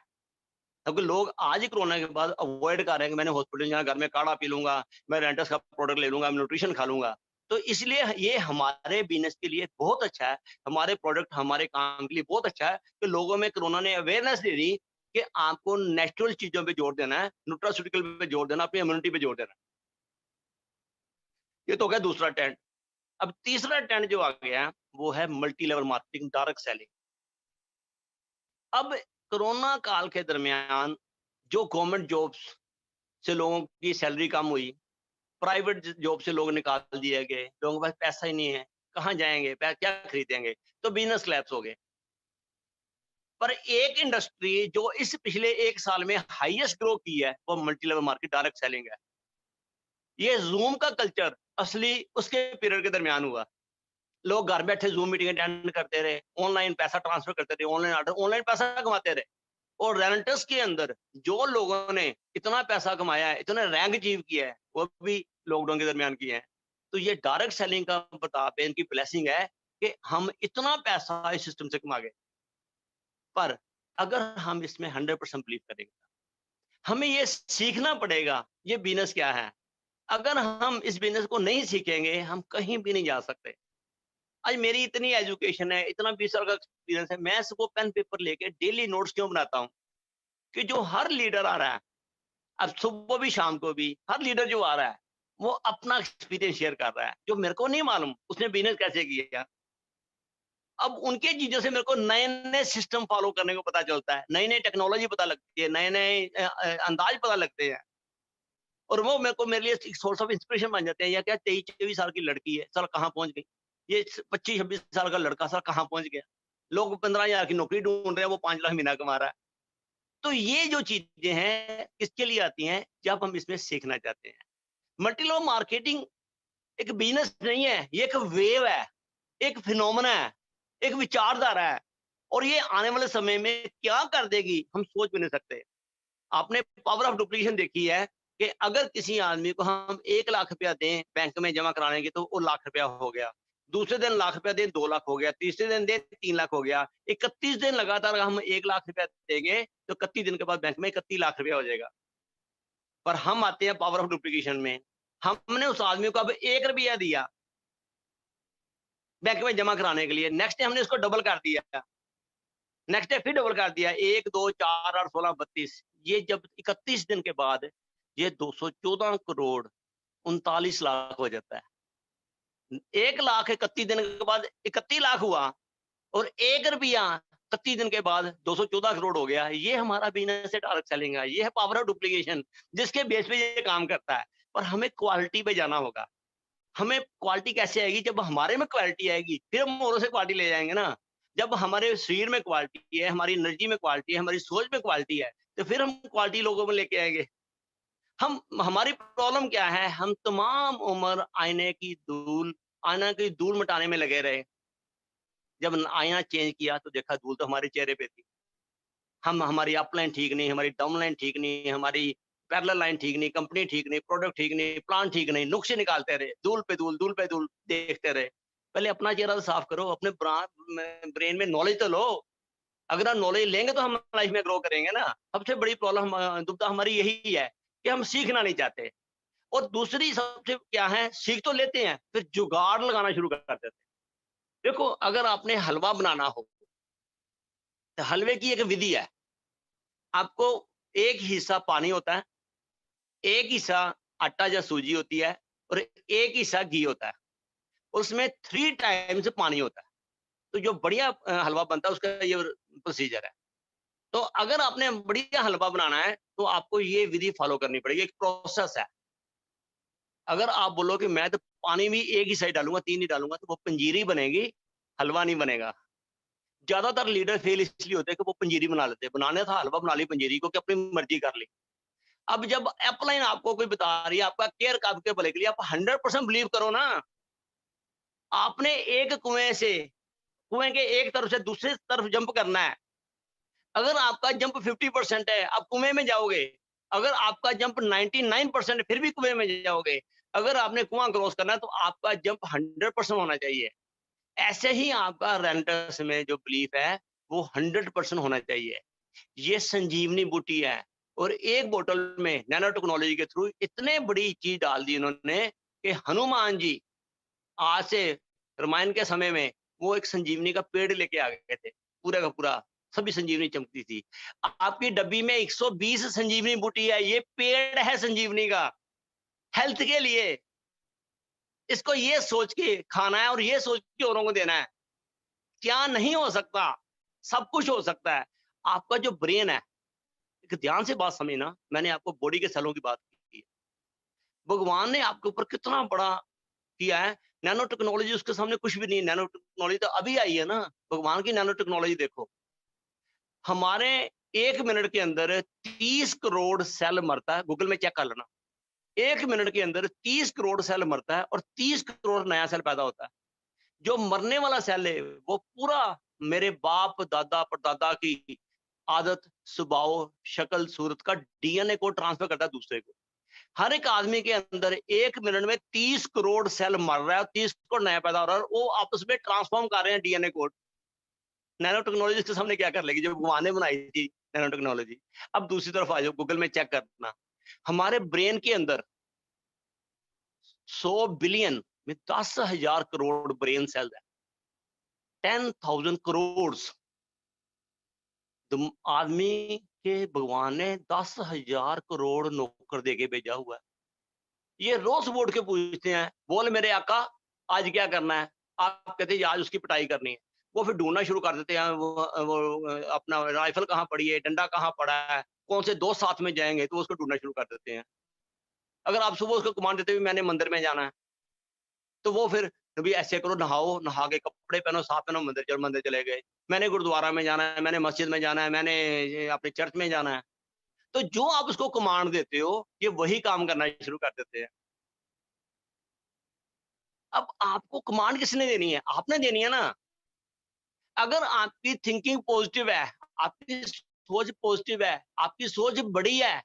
क्योंकि लोग आज ही कोरोना के बाद अवॉइड कर रहे हैं कि मैंने हॉस्पिटल जाना, घर में काढ़ा पी लूंगा, मैं रेंटस का प्रोडक्ट ले लूंगा, मैं न्यूट्रिशन खा लूंगा। तो इसलिए ये हमारे बिजनेस के लिए बहुत अच्छा है, हमारे प्रोडक्ट हमारे काम के लिए बहुत अच्छा है कि लोगों में कोरोना ने अवेयरनेस दे दी कि आपको नेचुरल चीजों पे जोर देना है, न्यूट्रास्यूटिकल पे जोर देना, अपनी इम्यूनिटी पे जोर देना है। ये तो हो गया दूसरा ट्रेंड। अब तीसरा ट्रेंड जो आ गया वो है multi level marketing, direct selling. अब कोरोना काल के दरमियान जो गवर्नमेंट जॉब्स से लोगों की सैलरी कम हुई, प्राइवेट जॉब से लोग निकाल दिए गए, लोगों के पास पैसा ही नहीं है, कहाँ जाएंगे, क्या खरीदेंगे, तो बिजनेस क्लैप्स हो गए। पर एक इंडस्ट्री जो इस पिछले 1 साल में हाईएस्ट ग्रो की है वो multi level market direct selling है। ये जूम का कल्चर असली उसके पीरियड के दरमियान हुआ। लोग घर बैठे जूम मीटिंग अटेंड करते रहे, ऑनलाइन पैसा ट्रांसफर करते रहे, ऑनलाइन ऑर्डर, ऑनलाइन पैसा कमाते रहे। और रेंटस के अंदर जो लोगों ने इतना पैसा कमाया है, इतना रैंक अचीव किया है, वो भी लॉकडाउन के दरमियान किए हैं। तो ये डायरेक्ट सेलिंग का प्रताप है, इनकी ब्लेसिंग है कि हम इतना पैसा इस सिस्टम से कमा गए। पर अगर हम इसमें 100% बिलीव करेंगे, हमें ये सीखना पड़ेगा ये बिजनेस क्या है। अगर हम इस बिजनेस को नहीं सीखेंगे, हम कहीं भी नहीं जा सकते। आज मेरी इतनी एजुकेशन है, इतना 20 साल का एक्सपीरियंस है, मैं इसको पेन पेपर लेके डेली नोट्स क्यों बनाता हूँ? कि जो हर लीडर आ रहा है, अब सुबह भी शाम को भी, हर लीडर जो आ रहा है, वो अपना एक्सपीरियंस शेयर कर रहा है, जो मेरे को नहीं मालूम उसने बिजनेस कैसे किया। अब उनके चीजों से मेरे को नए-नए सिस्टम फॉलो करने को पता चलता है, नई-नई टेक्नोलॉजी पता लगती है, नए-नए अंदाज पता लगते हैं। और वो मेरे लिए एक सोर्स ऑफ इंस्पिरेशन बन जाते हैं। या क्या 23-24 साल की लड़की है, साला कहाँ पहुँच गई? ये 25-26 साल का लड़का साला कहाँ पहुँच गया? लोग 15,000 की नौकरी ढूँढ रहे हैं, वो 5 लाख महीना कमा रहा है। तो ये जो चीज़ें हैं, किसके लिए आती हैं? जब हम इसमें सीखना चाहते हैं। मल्टी लेवल मार्केटिंग एक बिज़नेस नहीं है, ये एक वेव है, एक फिनोमेना है, एक विचारधारा है। और ये आने वाले समय में क्या कर देगी, हम सोच भी नहीं सकते। आपने पावर ऑफ डुप्लीकेशन देखी है कि अगर किसी आदमी को हम 1 लाख रुपया दें बैंक में जमा कराने की, तो वो लाख रुपया हो गया। दूसरे दिन लाख रुपया दें, 2 लाख हो गया। तीसरे दिन दें, 3 लाख हो गया। 31 दिन लगातार हम 1 लाख रुपया देंगे, तो 31 दिन के बाद बैंक में 31 लाख रुपया हो जाएगा। पर हम आते हैं पावर ऑफ डुप्लीकेशन में। हमने उस आदमी को अब 1 रुपया दिया बैंक में जमा कराने के लिए, नेक्स्ट डे हमने उसको डबल कर दिया। नेक्स्ट डे फिर डबल कर दिया, 1, 2, 4, 8, 16, 32। ये जब 31 दिन के बाद ये 214 करोड़ 39 लाख हो जाता है। 1 लाख 31 दिन के बाद 31 लाख हुआ और 1 रुपया 31 दिन के बाद 214 करोड़ हो गया। ये हमारा बिजनेस है, डायरेक्ट सेलिंग है। ये है पावर ऑफ डुप्लीकेशन, जिसके बेस पे ये काम करता है। पर हमें क्वालिटी पे जाना होगा। हमें क्वालिटी कैसे आएगी? जब हमारे में क्वालिटी आएगी, फिर हम औरों से क्वालिटी ले जाएँगे ना। जब हमारे शरीर में क्वालिटी है, हमारी एनर्जी में क्वालिटी है, हमारी सोच में क्वालिटी है, तो फिर हम क्वालिटी लोगों में लेके आएँगे। हमारी प्रॉब्लम क्या है? हम तमाम उम्र आईना की धूल मिटाने में लगे रहे। जब आईना चेंज किया तो देखा धूल तो हमारे चेहरे पे थी। हमारी अपलाइन ठीक नहीं, हमारी डाउनलाइन ठीक नहीं, हमारी पैरेलल लाइन ठीक नहीं, कंपनी ठीक नहीं, प्रोडक्ट ठीक नहीं, प्लान ठीक नहीं, नुक्से निकालते रहे, धूल पे धूल देखते रहे। पहले अपना चेहरा तो साफ करो, अपने ब्रेन में नॉलेज तो लो। अगर हम नॉलेज लेंगे तो हम लाइफ में ग्रो करेंगे ना। सबसे बड़ी प्रॉब्लम दुविधा हमारी यही है कि हम सीखना नहीं चाहते। और दूसरी सबसे क्या है, सीख तो लेते हैं, फिर जुगाड़ लगाना शुरू कर देते हैं। देखो, अगर आपने हलवा बनाना हो, तो हलवे की एक विधि है। आपको एक हिस्सा पानी होता है, एक हिस्सा आटा या सूजी होती है और एक हिस्सा घी होता है। उसमें 3 टाइम्स पानी होता है। तो जो बढ़िया हलवा बनता है उसका ये प्रोसीजर है। तो अगर आपने बढ़िया हलवा बनाना है, तो आपको ये विधि फॉलो करनी पड़ेगी, एक प्रोसेस है। अगर आप बोलो कि मैं तो पानी भी एक ही साइड डालूंगा, 3 ही डालूंगा, तो वो पंजीरी बनेगी, हलवा नहीं बनेगा। ज्यादातर लीडर फेल इसलिए होते हैं कि वो पंजीरी बना लेते हैं। बनाने था हलवा, बना ली पंजीरी को कि अपनी मर्जी कर ली। अब जब अपलाइन आपको कोई बता रही है, आपका केयर आपके भले के लिए, आप 100% बिलीव करो ना। आपने एक कुएं के एक तरफ से दूसरी तरफ जंप करना है। अगर आपका जंप 50% है, आप कुएं में जाओगे। अगर आपका जंप 99% है, फिर भी कुएं में जाओगे। अगर आपने कुआं क्रॉस करना है, तो आपका जंप 100% होना चाहिए। ऐसे ही आपका रेंटस में जो बिलीफ है, वो 100% होना चाहिए। ये संजीवनी बूटी है, और एक बोतल में नैनो टेक्नोलॉजी के थ्रू इतने बड़ी चीज डाल दी इन्होंने कि हनुमान जी आज से रामायण के समय में वो एक संजीवनी का पेड़ लेके आ गए थे, पूरा का पूरा सभी संजीवनी चमकती थी। आपकी डब्बी में 120 संजीवनी बूटी है, ये पेड़ है संजीवनी का, हेल्थ के लिए। इसको ये सोच के खाना है और ये सोच के औरों को देना है। क्या नहीं हो सकता? सब कुछ हो सकता है। आपका जो ब्रेन है, एक ध्यान से बात समझना, मैंने आपको बॉडी के सेलों की बात की है। भगवान ने आपके ऊपर कितना बड़ा किया है। नैनो टेक्नोलॉजी उसके सामने कुछ भी नहीं है। नैनो टेक्नोलॉजी तो अभी आई है ना। भगवान की नैनो टेक्नोलॉजी देखो। हमारे 1 मिनट के अंदर 30 करोड़ सेल मरता है। गूगल में चेक कर लेना। 1 मिनट के अंदर 30 करोड़ सेल मरता है और 30 करोड़ नया सेल पैदा होता है। जो मरने वाला सेल है, वो पूरा मेरे बाप, दादा, परदादा की आदत, स्वभाव, शक्ल, सूरत का डीएनए को ट्रांसफर करता है दूसरे को। हर एक आदमी के अंदर 1 मिनट में 30 करोड़ सेल मर रहा है और 30 करोड़ नया पैदा हो रहा है, और वो आपस में ट्रांसफॉर्म कर रहे हैं डीएनए कोड। नैनो टेक्नोलॉजी इसके सामने क्या कर लेगी, जो भगवान ने बनाई थी नैनो टेक्नोलॉजी। अब दूसरी तरफ आ जाओ, गूगल में चेक करना। हमारे ब्रेन के अंदर 100 बिलियन में 10,000 करोड़ ब्रेन सेल है। 10,000 करोड़ आदमी के भगवान ने 10,000 करोड़ नौकर देके भेजा हुआ है। ये रोज बोर्ड के पूछते हैं, बोल मेरे आका आज क्या करना है। आप कहते हैं आज उसकी पिटाई करनी है। वो फिर ढूंढना शुरू कर देते हैं, वो अपना राइफल कहाँ पड़ी है, डंडा कहाँ पड़ा है, कौन से दोस्त साथ में जाएंगे, तो उसको ढूंढना शुरू कर देते हैं। अगर आप सुबह उसको कमांड देते हुए मैंने मंदिर में जाना है, तो वो फिर कभी ऐसे करो, नहाओ, नहा के कपड़े पहनो, साफ पहनो, मंदिर चले गए। मैंने गुरुद्वारा में जाना है, मैंने मस्जिद में जाना है, मैंने ये अपने चर्च में जाना है। तो जो आप उसको कमांड देते हो, ये वही काम करना शुरू कर देते हैं। अब आपको कमांड किसने देनी है? आपने देनी है ना। अगर आपकी थिंकिंग पॉजिटिव है, आपकी सोच पॉजिटिव है, आपकी सोच बड़ी है,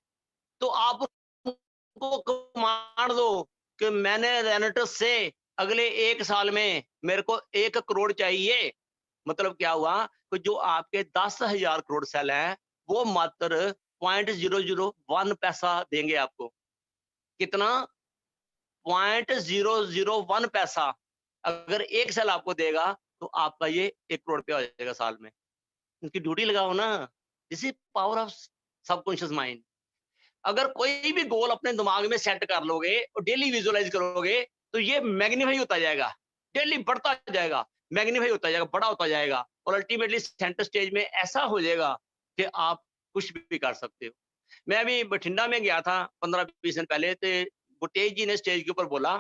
तो आप उनको कमांड दो कि मैंने रेनेटस से अगले 1 साल में मेरे को 1 करोड़ चाहिए। मतलब क्या हुआ कि जो आपके 10,000 करोड़ सेल हैं, वो मात्र 0.001 पैसा देंगे आपको। कितना? 0.001 पैसा। अगर 1 सेल आपको देगा, तो आपका ये 1 करोड़ रुपया हो जाएगा साल में। उनकी ड्यूटी लगाओ ना। This is power of subconscious mind. अगर कोई भी गोल अपने दिमाग में सेट कर लोगे और डेली विजुअलाइज करोगे, तो ये मैग्नीफाई होता जाएगा, डेली बढ़ता जाएगा, मैग्नीफाई होता जाएगा, बड़ा होता जाएगा, और अल्टीमेटली सेंटर स्टेज में ऐसा हो जाएगा कि आप कुछ भी कर सकते हो। मैं अभी बठिंडा में गया था 15-20 दिन पहले, तो गुटेज जी ने स्टेज के ऊपर बोला,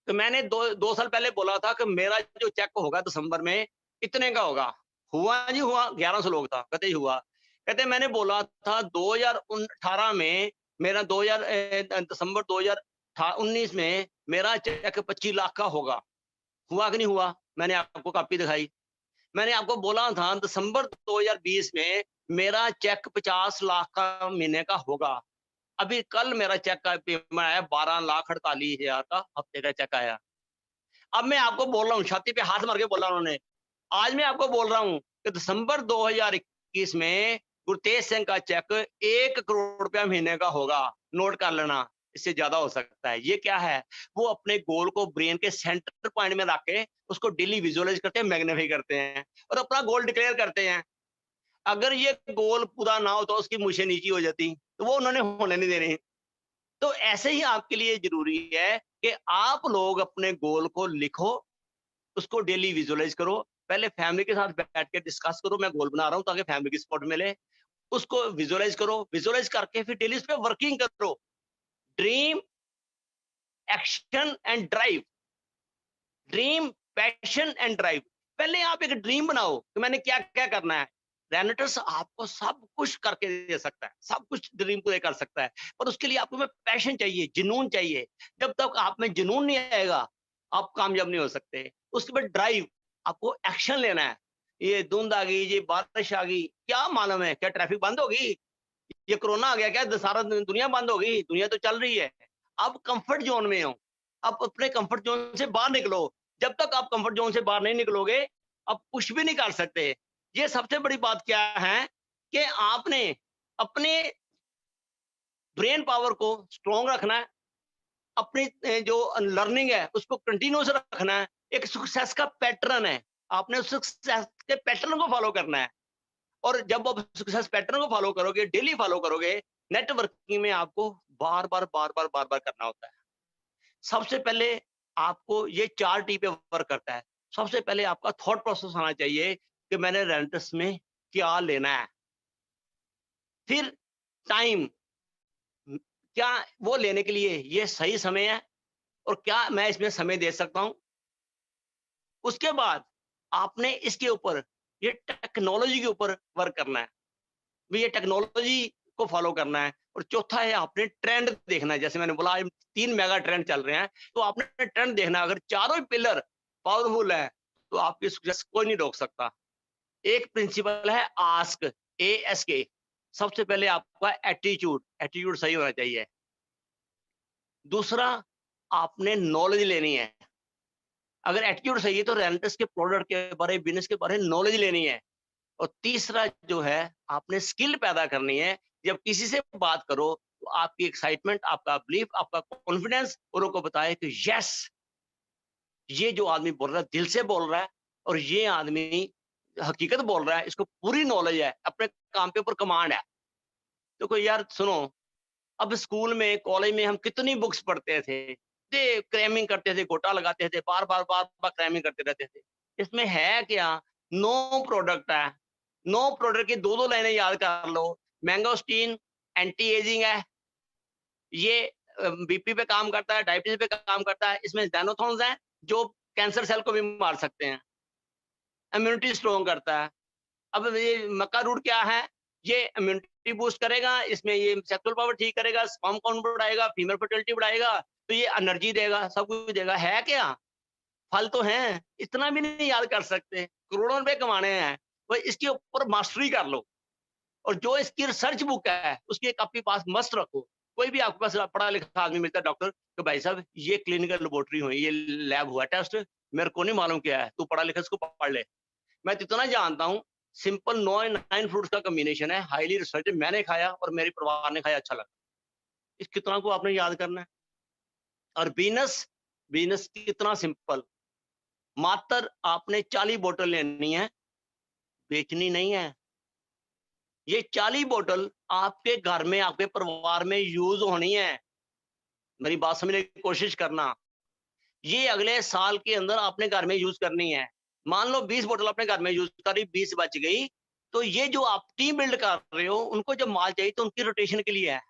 तो मैंने 2 साल पहले बोला था कि मेरा जो चेक होगा दिसंबर में इतने का होगा। हुआ जी, हुआ 1100 लोग था, कहते ही हुआ। कहते मैंने बोला था 2018 में मेरा दिसंबर 2019 में मेरा चेक 25 लाख का होगा। हुआ कि नहीं हुआ? मैंने आपको कॉपी दिखाई। मैंने आपको बोला था दिसंबर 2020 में मेरा चेक 50 लाख का महीने का होगा। अभी कल मेरा चेक का पेमेंट आया, 12,48,000 का हफ्ते का चेक आया। अब मैं आपको बोल रहा हूँ, छाती पे हाथ मार के बोला उन्होंने। आज मैं आपको बोल रहा हूँ कि दिसंबर 2021 में गुरतेज सिंह का चेक 1 करोड़ रुपया महीने का होगा। नोट कर लेना, इससे ज्यादा हो सकता है। ये क्या है? वो अपने गोल को ब्रेन के सेंटर पॉइंट में रख के उसको डेली विजुअलाइज करते हैं, मैग्नीफाई करते हैं और अपना गोल डिक्लेयर करते हैं। अगर ये गोल पूरा ना हो तो उसकी मूछें नीची हो जाती, तो वो उन्होंने होने नहीं देनी। तो ऐसे ही आपके लिए जरूरी है कि आप लोग अपने गोल को लिखो, उसको डेली विजुअलाइज करो। पहले फैमिली के साथ बैठ के डिस्कस करो, मैं गोल बना रहा हूँ ताकि फैमिली की सपोर्ट मिले। उसको विजुअलाइज करो, विजुअलाइज करके फिर डेली उस पर वर्किंग करो। Dream action and drive. Dream, passion and drive. पहले आप एक ड्रीम बनाओ कि मैंने क्या क्या करना है। रेनेटर्स आपको सब कुछ करके दे सकता है, सब कुछ ड्रीम पूरे कर सकता है, पर उसके लिए आपको में पैशन चाहिए, जुनून चाहिए। जब तक आप में जुनून नहीं आएगा, आप कामयाब नहीं हो सकते। उसके बाद ड्राइव, आपको एक्शन लेना है। ये धुंध आ गई, ये बारिश आ गई, क्या मालूम है, क्या ट्रैफिक बंद होगी, ये कोरोना आ गया, क्या सारा दुनिया बंद हो गई? दुनिया तो चल रही है। आप कंफर्ट जोन में हो, आप अपने कंफर्ट जोन से बाहर निकलो। जब तक आप कंफर्ट जोन से बाहर नहीं निकलोगे, आप कुछ भी नहीं कर सकते। ये सबसे बड़ी बात क्या है कि आपने अपने ब्रेन पावर को स्ट्रॉन्ग रखना है, अपनी जो लर्निंग है उसको कंटिन्यूअस रखना है। एक सक्सेस का पैटर्न है, आपने उस सक्सेस के पैटर्न को फॉलो करना है। और जब आप सक्सेस पैटर्न को फॉलो करोगे, डेली फॉलो करोगे, नेटवर्किंग में आपको बार-बार करना होता है। सबसे पहले आपको ये 4 टी पे वर्क करता है। सबसे पहले आपका थॉट प्रोसेस होना चाहिए कि मैंने रेंटस में क्या लेना है। फिर टाइम, क्या वो लेने के लिए ये सही समय है और क्या मैं इसमें समय दे सकता हूँ? उसके बाद आपने इसके ऊपर, ये टेक्नोलॉजी के ऊपर वर्क करना है। भी ये टेक्नोलॉजी को फॉलो करना है। और चौथा है आपने ट्रेंड देखना है। जैसे मैंने बोला 3 मेगा ट्रेंड चल रहे हैं, तो आपने ट्रेंड देखना है। अगर चारों ही पिलर पावरफुल है, तो आपकी सक्सेस कोई नहीं रोक सकता। एक प्रिंसिपल है आस्क, ASK। सबसे पहले आपका एटीट्यूड सही होना चाहिए। दूसरा, आपने नॉलेज लेनी है। अगर एटीट्यूड सही है तो रेंटस के प्रोडक्ट के बारे, बिजनेस के बारे में नॉलेज लेनी है। और तीसरा जो है, आपने स्किल पैदा करनी है। जब किसी से बात करो तो आपकी एक्साइटमेंट, आपका बिलीफ, आपका कॉन्फिडेंस औरों को बताए कि यस, ये जो आदमी बोल रहा है दिल से बोल रहा है और ये आदमी हकीकत बोल रहा है, इसको पूरी नॉलेज है, अपने काम के ऊपर कमांड है। तो कोई यार सुनो, अब स्कूल में, कॉलेज में हम कितनी बुक्स पढ़ते थे, क्रैमिंग करते थे, गोटा लगाते थे, बार बार क्रैमिंग करते रहते थे। इसमें है क्या? 9 प्रोडक्ट है, 9 प्रोडक्ट की 2-2 लाइनें याद कर लो। मैंगोस्टीन एंटी एजिंग है, ये बीपी पे काम करता है, डायबिटीज पे काम करता है। इसमें ज़ैनोथॉन्स हैं जो कैंसर सेल को भी मार सकते हैं। इम्यूनिटी स्ट्रॉन्ग करता है। अब ये मक्का रूट क्या है? ये इम्यूनिटी बूस्ट करेगा, इसमें ये सेक्सुअल पावर ठीक करेगा, स्पर्म काउंट बढ़ाएगा, फीमेल फर्टिलिटी बढ़ाएगा, तो ये एनर्जी देगा, सब कुछ देगा। है क्या? फल तो हैं, इतना भी नहीं याद कर सकते, करोड़ों रुपए कमाने हैं। तो इसके ऊपर मास्टरी कर लो। और जो इसकी रिसर्च बुक है, उसकी एक आपके पास मस्ट रखो। कोई भी आपके पास पढ़ा लिखा आदमी मिलता है डॉक्टर, तो भाई साहब ये क्लिनिकल लेबोरेटरी हुई, ये लैब हुआ टेस्ट, मेरे को नहीं मालूम क्या है, तू पढ़ा लिखा इसको पढ़ ले। मैं तो इतना जानता हूँ, सिंपल 9 फ्रूट्स का कॉम्बिनेशन है, हाईली रिसर्च, मैंने खाया और मेरे परिवार ने खाया, अच्छा लगा। इस कितना को आपने याद करना है। और बिजनेस, बिजनेस कितना सिंपल, मात्र आपने 40 बोतल लेनी है, बेचनी नहीं है। ये 40 बोतल आपके घर में, आपके परिवार में यूज होनी है। मेरी बात समझने की कोशिश करना। ये अगले साल के अंदर आपने घर में यूज करनी है। मान लो 20 बोतल अपने घर में यूज करी, 20 बच गई, तो ये जो आप टीम बिल्ड कर रहे हो, उनको जब माल चाहिए तो उनकी रोटेशन के लिए है।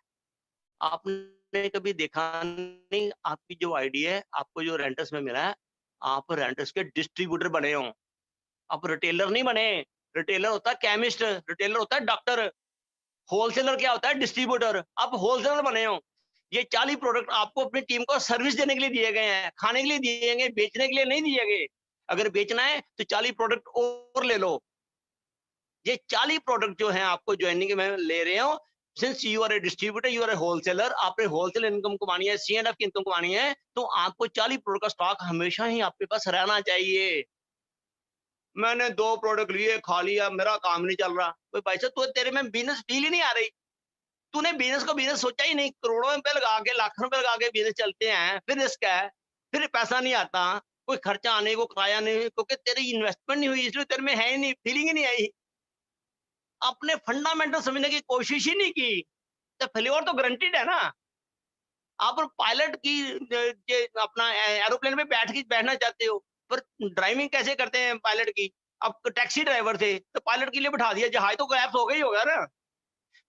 आपने कभी देखा नहीं, आपकी जो आइडिया है, आपको जो रेंटस में मिला है, आप रेंटस के डिस्ट्रीब्यूटर बने हो, आप रिटेलर नहीं बने। रिटेलर होता है केमिस्ट, रिटेलर होता है डॉक्टर, होलसेलर क्या होता है? डिस्ट्रीब्यूटर। आप होलसेलर बने हो। ये 40 प्रोडक्ट आपको अपनी टीम को सर्विस देने के लिए दिए गए हैं, खाने के लिए दिए गए, बेचने के लिए नहीं दिए गए। अगर बेचना है तो 40 प्रोडक्ट और ले लो। ये 40 प्रोडक्ट जो हैं आपको ज्वाइनिंग में ले रहे हो, since you are a distributor, you are a wholesaler, आपने होलसेल इनकम कमानी है, C&F की इनकम कमानी है, तो आपको 40 प्रोडक्ट का स्टॉक हमेशा ही आपके पास रहना चाहिए। मैंने 2 प्रोडक्ट लिए, खा लिया, मेरा काम नहीं चल रहा। तो भाई साहब, तो तेरे में बिजनेस डील ही नहीं आ रही। तूने बिजनेस को बिजनेस सोचा ही नहीं। करोड़ों रुपए लगा के, लाखों रुपए लगा के बिजनेस चलते हैं, फिर रिस्क है, फिर पैसा नहीं आता, कोई खर्चा आने को, किराया नहीं, क्योंकि तेरी इन्वेस्टमेंट नहीं हुई, इसलिए तेरे में है ही नहीं, फीलिंग ही नहीं आई। आपने फंडामेंटल समझने की कोशिश ही नहीं की, तो फेल्योर तो गारंटीड है ना। आप पायलट की ये अपना एरोप्लेन में बैठना चाहते हो, पर ड्राइविंग कैसे करते हैं पायलट की? आप टैक्सी ड्राइवर थे तो पायलट के लिए बिठा दिया, जहाज तो गैप हो गई होगा ना।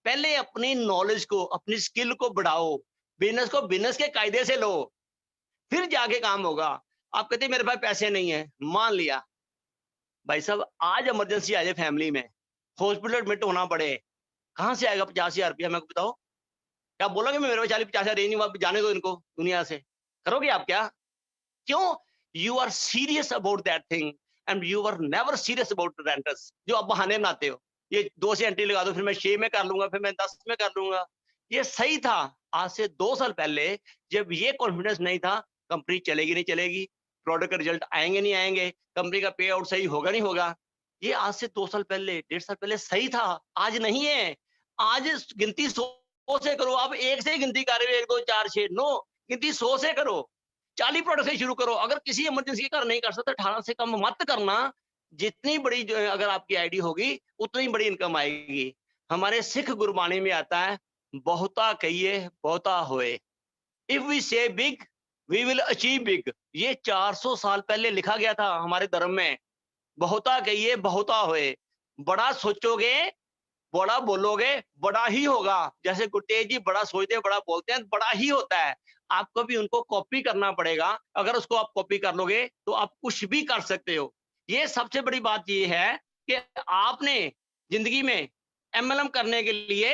पहले अपनी नॉलेज को, अपनी स्किल को बढ़ाओ, बिजनेस को बिजनेस के कायदे से लो। फिर जाके काम होगा। आप कहते हैं मेरे पास पैसे नहीं है, मान लिया भाई साहब आज इमरजेंसी आ जाए फैमिली में, हॉस्पिटल एडमिट होना पड़े, कहाँ से आएगा 50,000 रुपया मेरे को बताओ? क्या बोलोगे मैं मेरे पास 40-50,000 रेंज नहीं, आप जाने दो इनको दुनिया से, करोगे आप क्या? क्यों? You are serious about that thing and you are never serious about renters. जो आप बहाने बनाते हो, ये 2 से एंट्री लगा दो, फिर मैं 6 में कर लूंगा, फिर मैं 10 में कर लूंगा। ये सही था आज से 2 साल पहले, जब ये कॉन्फिडेंस नहीं था, कंपनी चलेगी नहीं चलेगी, प्रोडक्ट के रिजल्ट आएंगे नहीं आएंगे, कंपनी का पे आउट सही होगा नहीं होगा। ये आज से 2 साल पहले, 1.5 साल पहले सही था, आज नहीं है। आज गिनती 100 से करो, आप 1 से ही गिनती कर रहे हो, 1 2 4 6 नो, गिनती 100 से करो, 40 प्रोडक्ट से शुरू करो। अगर किसी इमरजेंसी के कारण नहीं कर सकते, 18 से कम मत करना। जितनी बड़ी जो है, अगर आपकी आईडी होगी उतनी बड़ी इनकम आएगी। हमारे सिख गुरबाणी में आता है, बहुता कहिए बहुता होए, if we say big we will achieve big. ये 400 साल पहले लिखा गया था हमारे धर्म में। बहुता कहिए बहुता होए, बड़ा सोचोगे बड़ा बोलोगे बड़ा ही होगा। जैसे गुरतेज जी बड़ा सोचते हैं, बड़ा बोलते हैं, बड़ा ही होता है। आपको भी उनको कॉपी करना पड़ेगा। अगर उसको आप कॉपी कर लोगे तो आप कुछ भी कर सकते हो। ये सबसे बड़ी बात ये है कि आपने जिंदगी में एमएलएम करने के लिए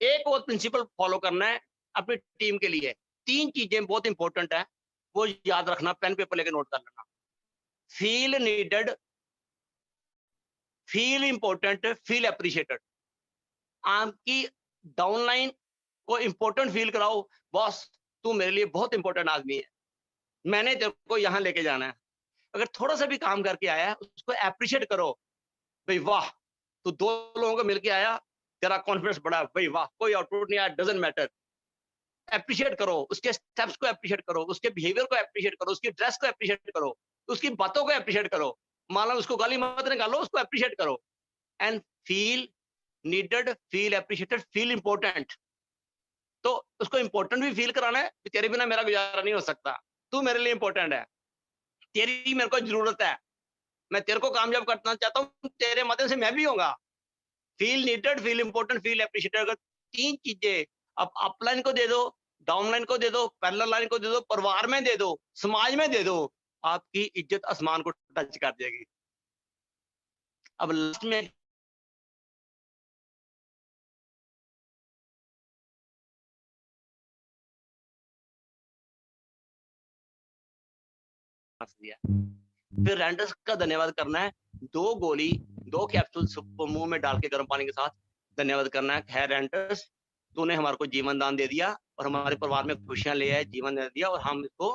एक और प्रिंसिपल फॉलो करना है अपनी टीम के लिए। 3 चीजें बहुत इंपॉर्टेंट है, वो याद रखना, पेन पेपर लेकर नोट कर लेना। Feel needed, feel important, feel appreciated. आपकी डाउनलाइन को इंपॉर्टेंट फील कराओ, बॉस तू मेरे लिए बहुत इंपॉर्टेंट आदमी है, मैंने तेरे को यहाँ लेके जाना है। अगर थोड़ा सा भी काम करके आया है उसको एप्रिशिएट करो, भाई वाह तू 2 लोगों को मिलके आया, तेरा कॉन्फिडेंस बढ़ा, भाई वाह कोई आउटपुट नहीं आया, डजंट मैटर। एप्रिशिएट करो, उसके स्टेप्स को एप्रिशिएट करो, उसके बिहेवियर को एप्रिशिएट करो, उसकी ड्रेस को एप्रिशिएट करो, उसकी बातों को एप्रिशिएट करो। मान लो उसको गाली मत निकालो, उसको एप्रिशिएट करो। And feel needed, feel appreciated, feel important. तो उसको इंपॉर्टेंट भी फील कराना है कि तेरे बिना मेरा गुजारा नहीं हो सकता, तू मेरे लिए इंपॉर्टेंट है, तेरी मेरे को जरूरत है, मैं तेरे को कामयाब करना चाहता हूँ, तेरे माध्यम से मैं भी होऊंगा। Feel needed, feel important, feel appreciated. अगर 3 चीजें आप अपलाइन को दे दो, डाउनलाइन को दे दो, पैरेलल लाइन को दे दो, परिवार में दे दो, समाज में दे दो, आपकी इज्जत आसमान को टच कर देगी। अब लास्ट में दिया, फिर रेंटर्स का धन्यवाद करना है। 2 गोली 2 कैप्सूल मुंह में डाल के गर्म पानी के साथ धन्यवाद करना है रेंटर्स, तूने हमारे को जीवन दान दे दिया और हमारे परिवार में खुशियां ले आए, जीवन दे दिया और हम इसको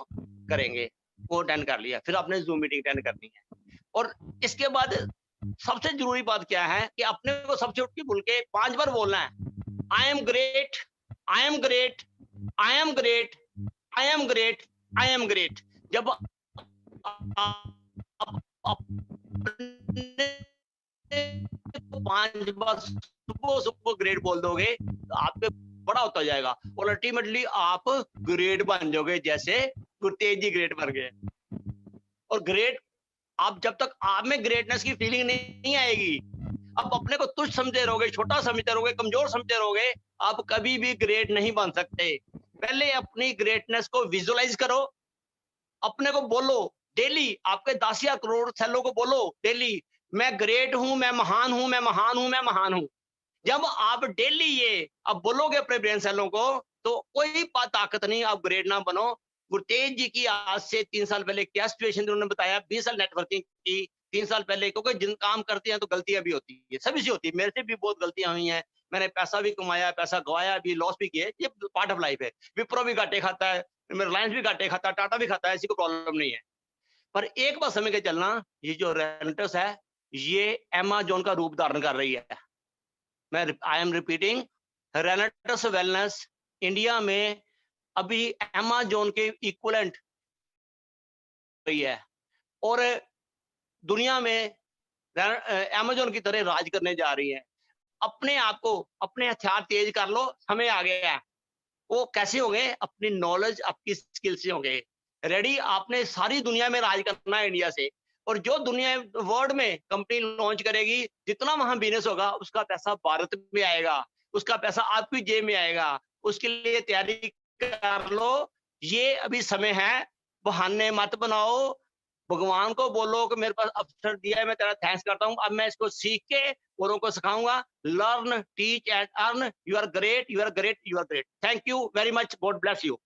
करेंगे। वो अटेंड कर लिया, फिर आपने जूम मीटिंग अटेंड करनी है। और इसके बाद सबसे जरूरी बात क्या है कि अपने को सबसे उठ के बोल के 5 बार बोलना है, I am great, I am great, I am great, I am great, I am great. जब अपने 5 बार सुबह ग्रेड बोल दोगे तो आपके बड़ा होता जाएगा और अल्टीमेटली आप ग्रेड बन जाओगे, जैसे गुरतेज जी ग्रेड बन गए। और ग्रेड आप जब तक आप में ग्रेटनेस की फीलिंग नहीं आएगी, आप अपने को तुच्छ समझते रहोगे, छोटा समझते रहोगे, कमजोर समझते रहोगे, आप कभी भी ग्रेट नहीं बन सकते। पहले अपनी ग्रेटनेस को विजुअलाइज करो, अपने को बोलो डेली, आपके 10 या करोड़ सेलों को बोलो डेली, मैं ग्रेट हूं, मैं महान हूं, मैं महान हूं, मैं महान हूं। जब आप डेली ये अब बोलोगे अपने ब्रेन सेलों को, तो कोई ताकत नहीं आप ग्रेट ना बनो। गुरतेज जी की आज से 3 साल पहले क्या सिचुएशन थी, उन्होंने बताया 20 साल नेटवर्किंग की 3 साल पहले, क्योंकि जिन काम करते हैं तो गलतियां भी होती है, सभी से होती है, मेरे से भी बहुत गलतियां हुई हैं, मैंने पैसा भी कमाया, पैसा गवाया भी, लॉस भी किए, ये पार्ट ऑफ लाइफ है। विप्रो भी घाटे खाता है, रिलायंस भी घाटे खाता है, टाटा भी खाता है, ऐसी कोई प्रॉब्लम नहीं है। पर एक बात समझ के चलना, ये जो रेंटर्स है ये अमेज़न का रूप धारण कर रही है। मैं I am repeating, renters wellness India में अभी अमेज़न के इक्विवेलेंट रही है और दुनिया में अमेज़न की तरह राज करने जा रही है। अपने आप को, अपने हथियार तेज कर लो, समय आ गया है। वो कैसे होंगे? अपनी नॉलेज, आपकी स्किल से होंगे। रेडी, आपने सारी दुनिया में राज करना है इंडिया से, और जो दुनिया वर्ल्ड में कंपनी लॉन्च करेगी, जितना वहां बिजनेस होगा उसका पैसा भारत में आएगा, उसका पैसा आपकी जेब में आएगा। उसके लिए तैयारी कर लो, ये अभी समय है, बहाने मत बनाओ, भगवान को बोलो कि मेरे पास अवसर दिया है, मैं तेरा थैंक्स करता हूँ। अब मैं इसको सीख के औरों को सिखाऊंगा। Learn, teach and earn. You are great, you are great, you are great. Thank you very much, God bless you.